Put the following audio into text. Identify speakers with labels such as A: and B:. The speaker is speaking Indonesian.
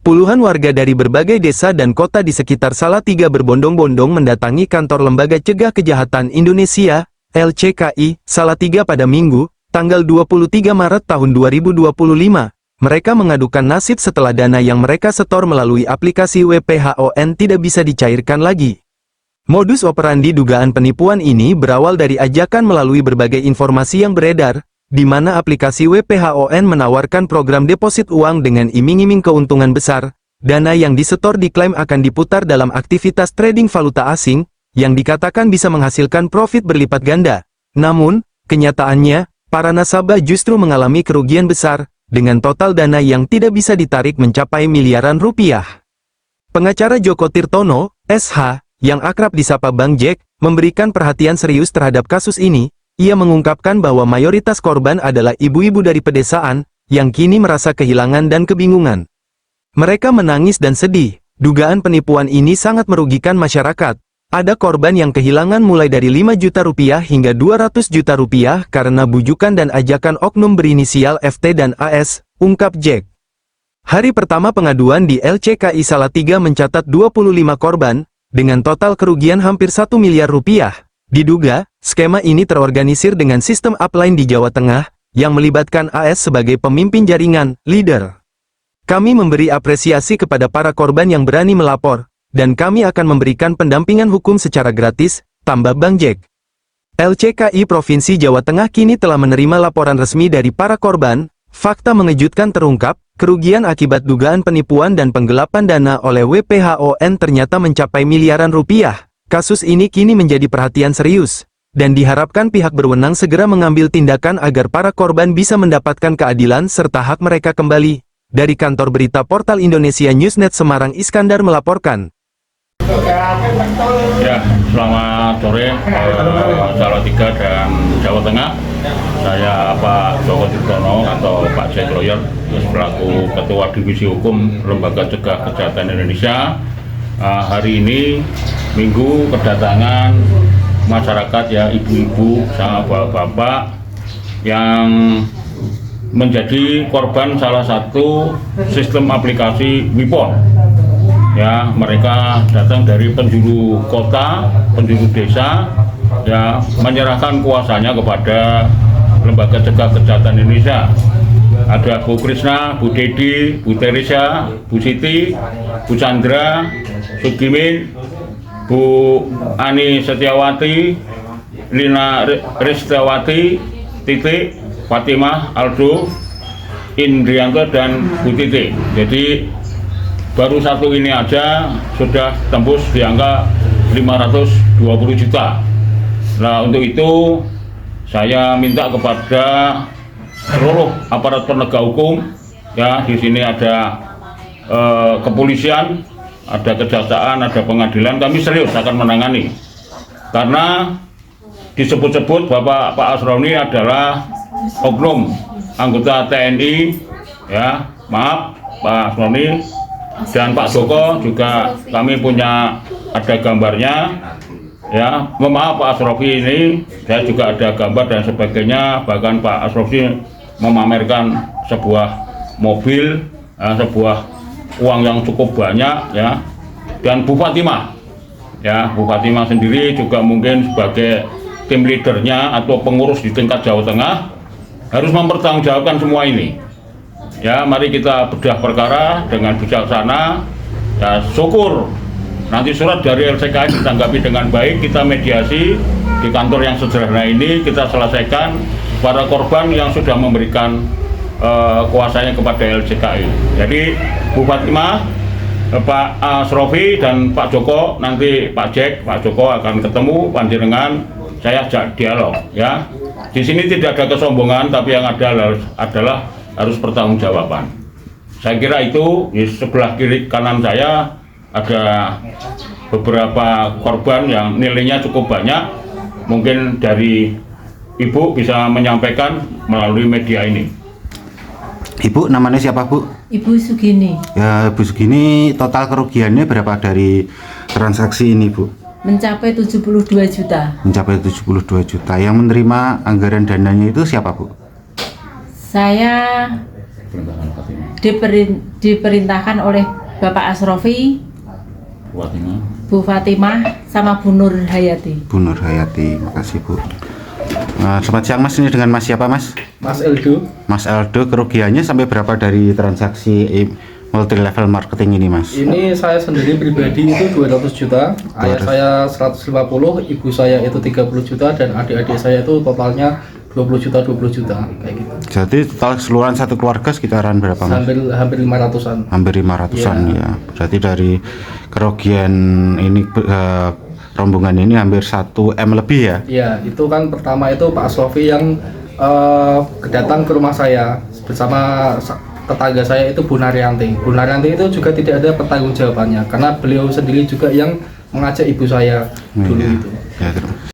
A: puluhan warga dari berbagai desa dan kota di sekitar Salatiga berbondong-bondong mendatangi kantor Lembaga Cegah Kejahatan Indonesia, LCKI, Salatiga pada Minggu, tanggal 23 Maret tahun 2025. Mereka mengadukan nasib setelah dana yang mereka setor melalui aplikasi WPHON tidak bisa dicairkan lagi. Modus operandi dugaan penipuan ini berawal dari ajakan melalui berbagai informasi yang beredar, di mana aplikasi WPHON menawarkan program deposit uang dengan iming-iming keuntungan besar. Dana yang disetor diklaim akan diputar dalam aktivitas trading valuta asing, yang dikatakan bisa menghasilkan profit berlipat ganda. Namun, kenyataannya, para nasabah justru mengalami kerugian besar, dengan total dana yang tidak bisa ditarik mencapai miliaran rupiah. Pengacara Joko Tirtono, SH, yang akrab disapa Bang Jack, memberikan perhatian serius terhadap kasus ini. Ia mengungkapkan bahwa mayoritas korban adalah ibu-ibu dari pedesaan, yang kini merasa kehilangan dan kebingungan. Mereka menangis dan sedih. Dugaan penipuan ini sangat merugikan masyarakat. Ada korban yang kehilangan mulai dari 5 juta rupiah hingga 200 juta rupiah karena bujukan dan ajakan oknum berinisial FT dan AS, ungkap Jack. Hari pertama pengaduan di LCKI Salatiga mencatat 25 korban, dengan total kerugian hampir 1 miliar rupiah. Diduga, skema ini terorganisir dengan sistem upline di Jawa Tengah, yang melibatkan AS sebagai pemimpin jaringan, leader. Kami memberi apresiasi kepada para korban yang berani melapor, dan kami akan memberikan pendampingan hukum secara gratis, tambah Bang Jack. LCKI Provinsi Jawa Tengah kini telah menerima laporan resmi dari para korban. Fakta mengejutkan terungkap, kerugian akibat dugaan penipuan dan penggelapan dana oleh WPHON ternyata mencapai miliaran rupiah. Kasus ini kini menjadi perhatian serius, dan diharapkan pihak berwenang segera mengambil tindakan agar para korban bisa mendapatkan keadilan serta hak mereka kembali. Dari kantor berita Portal Indonesia Newsnet Semarang, Iskandar melaporkan.
B: Ya, selamat sore Salatiga dan Jawa Tengah. Saya Pak Joko Tirtono atau Pak Jack Lawyer, selaku Ketua Divisi Hukum Lembaga Cegah Kejahatan Indonesia. Hari ini Minggu kedatangan masyarakat, ya, ibu-ibu sama bapak-bapak yang menjadi korban salah satu sistem aplikasi WIPON. Ya, mereka datang dari penjuru kota, penjuru desa, ya, menyerahkan kuasanya kepada Lembaga Cegah Kejahatan Indonesia. Ada Bu Krisna, Bu Dedi, Bu Teresa, Bu Siti, Bu Chandra, Sugimin, Bu Ani Setiawati, Lina Ristawati, Titik, Fatimah, Aldo, Indrianto, dan Bu Titik. Jadi baru satu ini aja sudah tembus di angka 520 juta. Nah, untuk itu saya minta kepada seluruh aparat penegak hukum, ya, di sini ada kepolisian, ada kejaksaan, ada pengadilan, kami serius akan menangani. Karena disebut-sebut Bapak Pak Asroni adalah oknum anggota TNI, ya, maaf Pak Asroni. Dan Pak Joko juga kami punya ada gambarnya, ya. Maaf Pak Asrofi ini, saya juga ada gambar dan sebagainya. Bahkan Pak Asrofi memamerkan sebuah mobil, sebuah uang yang cukup banyak, ya. Dan Bu Fatimah, ya, Bu Fatimah sendiri juga mungkin sebagai tim leadernya atau pengurus di tingkat Jawa Tengah harus mempertanggungjawabkan semua ini. Ya, mari kita bedah perkara dengan bijaksana. Ya, syukur nanti surat dari LCKI ditanggapi dengan baik, kita mediasi di kantor yang sederhana ini, kita selesaikan para korban yang sudah memberikan kuasanya kepada LCKI. Jadi Bu Fatimah, Pak Asrofi, dan Pak Joko, nanti Pak Jack, Pak Joko akan ketemu panjenengan, saya ajak dialog, ya. Di sini tidak ada kesombongan, tapi yang ada adalah harus pertanggungjawaban. Saya kira itu. Di sebelah kiri kanan saya ada beberapa korban yang nilainya cukup banyak. Mungkin dari Ibu bisa menyampaikan melalui media ini.
C: Ibu, namanya siapa, Bu?
D: Ibu Sugini.
C: Ya, Ibu Sugini, total kerugiannya berapa dari transaksi ini, Bu?
D: Mencapai 72 juta.
C: Mencapai 72 juta. Yang menerima anggaran dananya itu siapa, Bu?
D: Saya diperintahkan oleh Bapak Asrofi,
B: Fatimah.
D: Bu Fatimah, sama Bu Nur Hayati.
C: Bu Nur Hayati, makasih Bu. Selamat siang Mas, ini dengan Mas siapa Mas?
E: Mas Eldo.
C: Mas Aldo, kerugiannya sampai berapa dari transaksi multi level marketing ini Mas?
E: Ini saya sendiri pribadi itu 200 juta, ayah saya 150, ibu saya itu 30 juta, dan adik-adik saya itu totalnya 20 juta kayak gitu.
C: Jadi total keseluruhan satu keluarga sekitaran berapa Mas?
E: Hampir 500-an.
C: Hampir 500-an ya. Berarti dari kerugian ini rombongan ini hampir 1 M lebih ya?
E: Iya, itu kan pertama itu Pak Asrofi yang datang ke rumah saya bersama tetangga saya itu Bu Naryanti. Bu Naryanti itu juga tidak ada pertanggungjawabannya karena beliau sendiri juga yang mengajak ibu saya dulu
C: Iya.
E: itu.
C: Ya, terus.